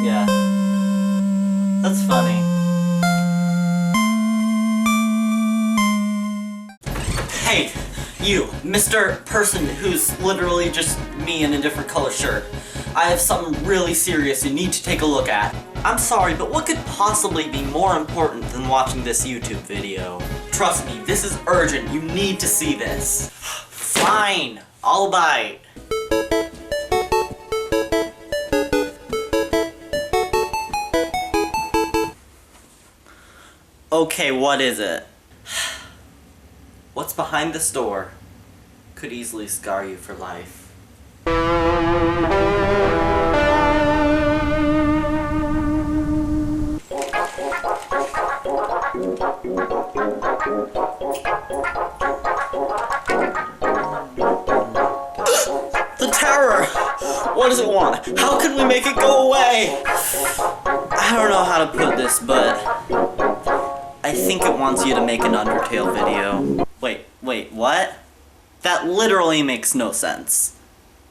Yeah. That's funny. Hey, you, Mr. Person who's literally just me in a different color shirt. I have something really serious you need to take a look at. I'm sorry, but what could possibly be more important than watching this YouTube video? Trust me, this is urgent. You need to see this. Fine, I'll bite. Okay, what is it? What's behind this door could easily scar you for life. The terror! What does it want? How can we make it go away? I don't know how to put this, but I think it wants you to make an Undertale video. Wait, what? That literally makes no sense.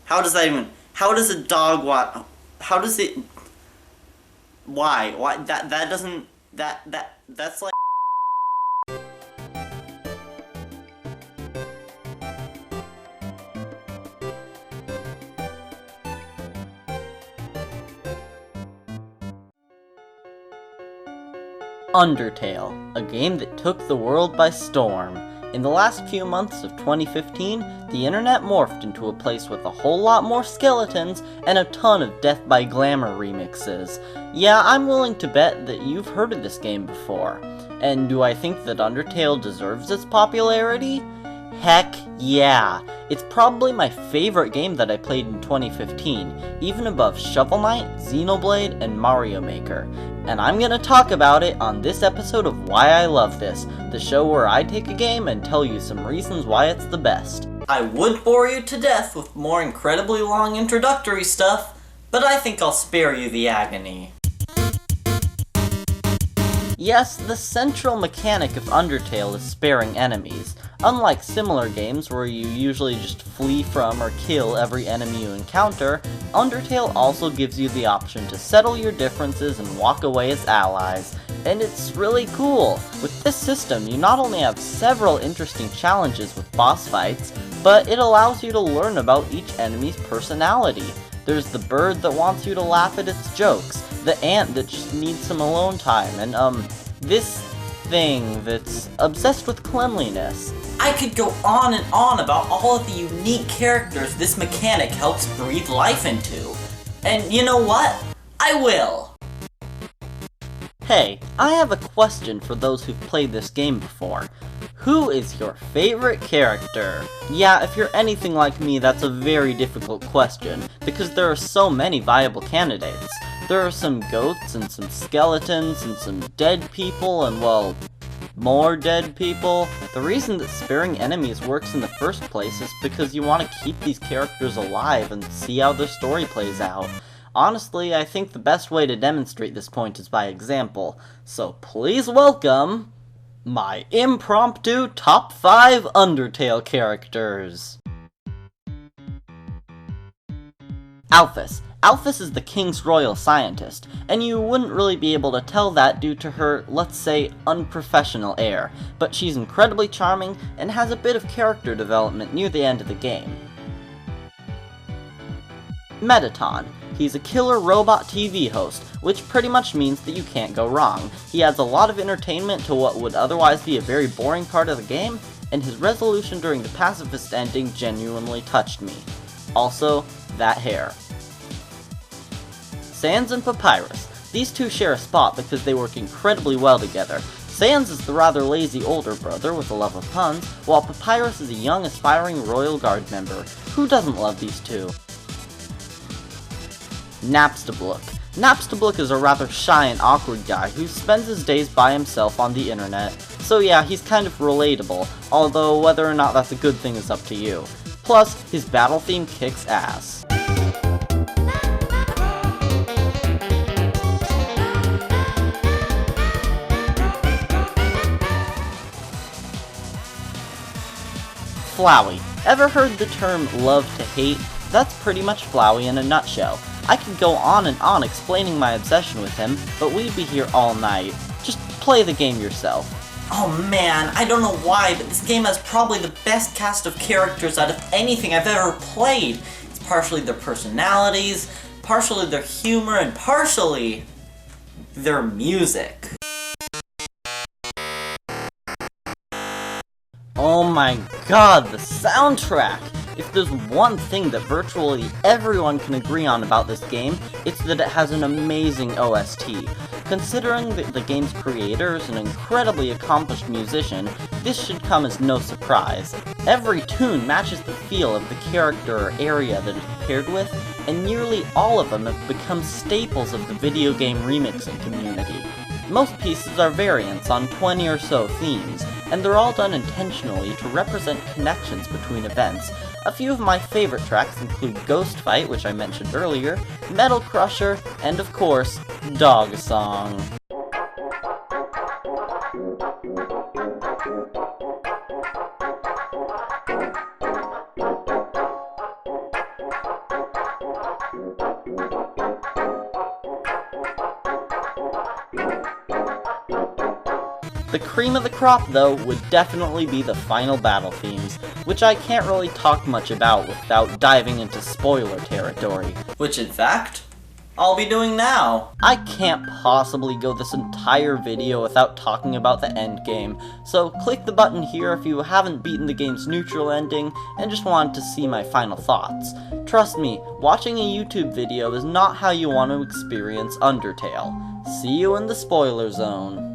How does that even... How does a dog want... How does it... Why? That doesn't... That's like... Undertale, a game that took the world by storm. In the last few months of 2015, the internet morphed into a place with a whole lot more skeletons and a ton of Death by Glamour remixes. Yeah, I'm willing to bet that you've heard of this game before. And do I think that Undertale deserves its popularity? Heck yeah! It's probably my favorite game that I played in 2015, even above Shovel Knight, Xenoblade, and Mario Maker. And I'm gonna talk about it on this episode of Why I Love This, the show where I take a game and tell you some reasons why it's the best. I would bore you to death with more incredibly long introductory stuff, but I think I'll spare you the agony. Yes, the central mechanic of Undertale is sparing enemies. Unlike similar games where you usually just flee from or kill every enemy you encounter, Undertale also gives you the option to settle your differences and walk away as allies. And it's really cool. With this system, you not only have several interesting challenges with boss fights, but it allows you to learn about each enemy's personality. There's the bird that wants you to laugh at its jokes, the ant that just needs some alone time, and this thing that's obsessed with cleanliness. I could go on and on about all of the unique characters this mechanic helps breathe life into. And you know what? I will! Hey, I have a question for those who've played this game before. Who is your favorite character? Yeah, if you're anything like me, that's a very difficult question, because there are so many viable candidates. There are some goats, and some skeletons, and some dead people, and well, more dead people. The reason that sparing enemies works in the first place is because you want to keep these characters alive and see how their story plays out. Honestly, I think the best way to demonstrate this point is by example, so please welcome my impromptu top 5 Undertale characters. Alphys. Alphys is the king's royal scientist, and you wouldn't really be able to tell that due to her, let's say, unprofessional air, but she's incredibly charming and has a bit of character development near the end of the game. Mettaton. He's a killer robot TV host, which pretty much means that you can't go wrong. He adds a lot of entertainment to what would otherwise be a very boring part of the game, and his resolution during the pacifist ending genuinely touched me. Also, that hair. Sans and Papyrus. These two share a spot because they work incredibly well together. Sans is the rather lazy older brother with a love of puns, while Papyrus is a young aspiring Royal Guard member. Who doesn't love these two? Napstablook. Napstablook is a rather shy and awkward guy who spends his days by himself on the internet. So yeah, he's kind of relatable, although whether or not that's a good thing is up to you. Plus, his battle theme kicks ass. Flowey. Ever heard the term love to hate? That's pretty much Flowey in a nutshell. I could go on and on explaining my obsession with him, but we'd be here all night. Just play the game yourself. Oh man, I don't know why, but this game has probably the best cast of characters out of anything I've ever played. It's partially their personalities, partially their humor, and partially their music. Oh my god, the soundtrack! If there's one thing that virtually everyone can agree on about this game, it's that it has an amazing OST. Considering that the game's creator is an incredibly accomplished musician, this should come as no surprise. Every tune matches the feel of the character or area that it's paired with, and nearly all of them have become staples of the video game remixing community. Most pieces are variants on 20 or so themes, and they're all done intentionally to represent connections between events. A few of my favorite tracks include Ghost Fight, which I mentioned earlier, Metal Crusher, and of course, Dog Song. The cream of the crop, though, would definitely be the final battle themes, which I can't really talk much about without diving into spoiler territory. Which, in fact, I'll be doing now. I can't possibly go this entire video without talking about the endgame, so click the button here if you haven't beaten the game's neutral ending and just wanted to see my final thoughts. Trust me, watching a YouTube video is not how you want to experience Undertale. See you in the spoiler zone.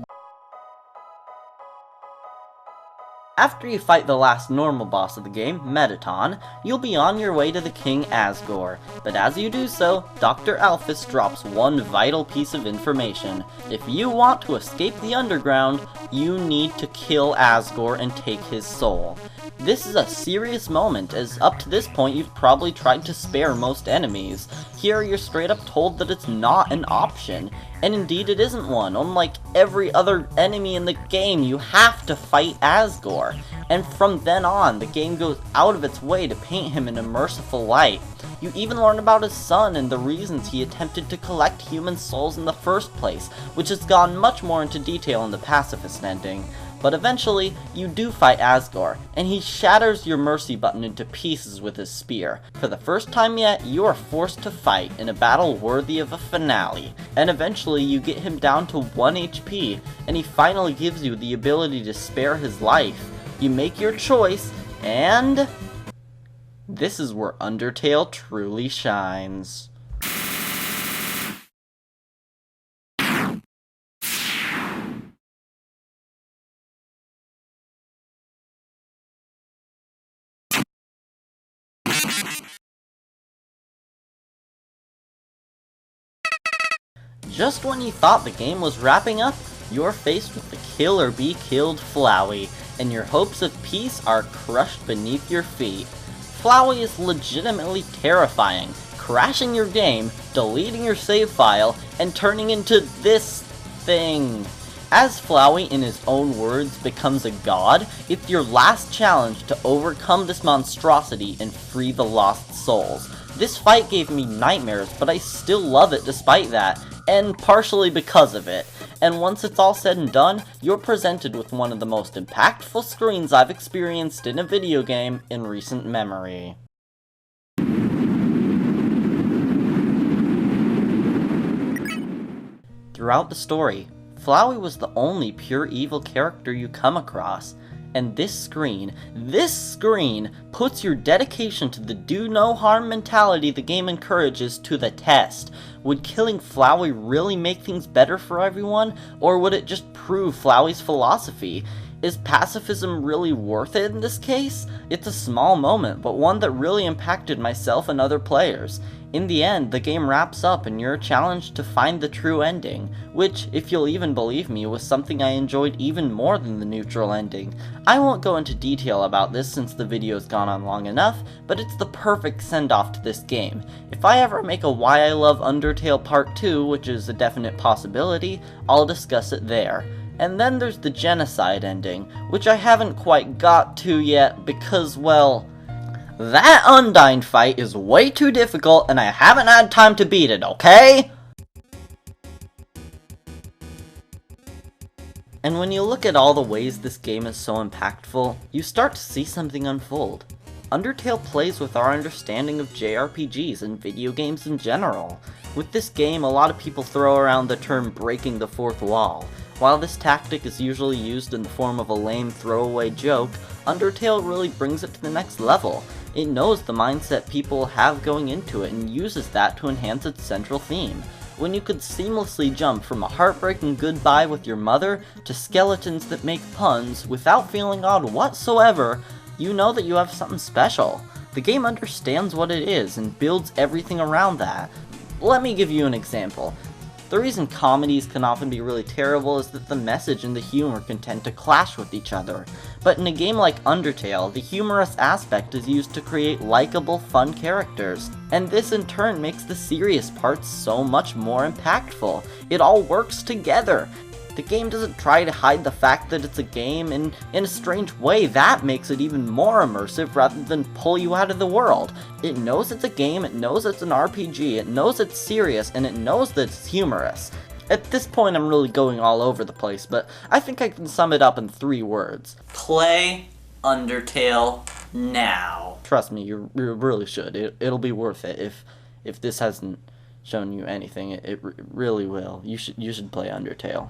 After you fight the last normal boss of the game, Mettaton, you'll be on your way to the King Asgore, but as you do so, Dr. Alphys drops one vital piece of information. If you want to escape the underground, you need to kill Asgore and take his soul. This is a serious moment, as up to this point you've probably tried to spare most enemies. Here you're straight up told that it's not an option, and indeed it isn't one. Unlike every other enemy in the game, you have to fight Asgore, and from then on, the game goes out of its way to paint him in a merciful light. You even learn about his son and the reasons he attempted to collect human souls in the first place, which has gone much more into detail in the pacifist ending. But eventually, you do fight Asgore, and he shatters your mercy button into pieces with his spear. For the first time yet, you are forced to fight in a battle worthy of a finale, and eventually you get him down to 1 HP, and he finally gives you the ability to spare his life. You make your choice, and this is where Undertale truly shines. Just when you thought the game was wrapping up, you're faced with the kill or be killed Flowey, and your hopes of peace are crushed beneath your feet. Flowey is legitimately terrifying, crashing your game, deleting your save file, and turning into this thing. As Flowey, in his own words, becomes a god, it's your last challenge to overcome this monstrosity and free the lost souls. This fight gave me nightmares, but I still love it despite that, and partially because of it. And once it's all said and done, you're presented with one of the most impactful screens I've experienced in a video game in recent memory. Throughout the story, Flowey was the only pure evil character you come across, and this screen puts your dedication to the do no harm mentality the game encourages to the test. Would killing Flowey really make things better for everyone, or would it just prove Flowey's philosophy? Is pacifism really worth it in this case? It's a small moment, but one that really impacted myself and other players. In the end, the game wraps up and you're challenged to find the true ending, which, if you'll even believe me, was something I enjoyed even more than the neutral ending. I won't go into detail about this since the video's gone on long enough, but it's the perfect send-off to this game. If I ever make a Why I Love Undertale Part 2, which is a definite possibility, I'll discuss it there. And then there's the genocide ending, which I haven't quite got to yet because, well, That Undyne fight is way too difficult and I haven't had time to beat it, okay? And when you look at all the ways this game is so impactful, you start to see something unfold. Undertale plays with our understanding of JRPGs and video games in general. With this game, a lot of people throw around the term breaking the fourth wall. While this tactic is usually used in the form of a lame throwaway joke, Undertale really brings it to the next level. It knows the mindset people have going into it and uses that to enhance its central theme. When you could seamlessly jump from a heartbreaking goodbye with your mother to skeletons that make puns without feeling odd whatsoever, you know that you have something special. The game understands what it is and builds everything around that. Let me give you an example. The reason comedies can often be really terrible is that the message and the humor can tend to clash with each other. But in a game like Undertale, the humorous aspect is used to create likable, fun characters. And this in turn makes the serious parts so much more impactful. It all works together. The game doesn't try to hide the fact that it's a game, and in a strange way, that makes it even more immersive rather than pull you out of the world. It knows it's a game, it knows it's an RPG, it knows it's serious, and it knows that it's humorous. At this point, I'm really going all over the place, but I think I can sum it up in 3 words. Play Undertale now. Trust me, you really should. It'll be worth it. If this hasn't shown you anything, it really will. You should play Undertale.